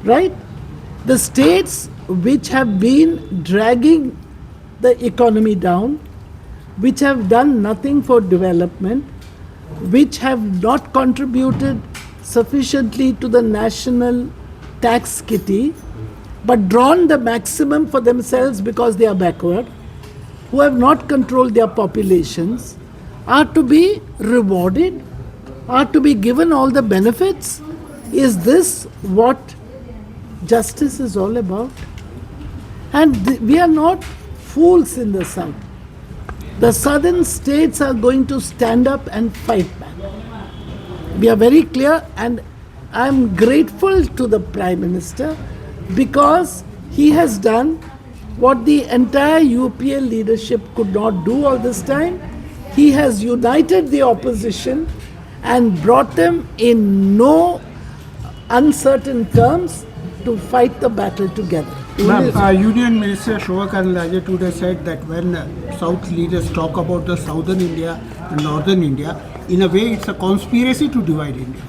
right? The states which have been dragging the economy down, which have done nothing for development, which have not contributed sufficiently to the national tax kitty, but drawn the maximum for themselves because they are backward, who have not controlled their populations, are to be rewarded, are to be given all the benefits. Is this what justice is all about? And we are not fools in the South. The southern states are going to stand up and fight back. We are very clear, and I am grateful to the Prime Minister because he has done what the entire UPL leadership could not do all this time. He has united the opposition and brought them in no uncertain terms to fight the battle together. Union Minister Shobha Karandlaje today said that when South leaders talk about the Southern India and Northern India, in a way it's a conspiracy to divide India.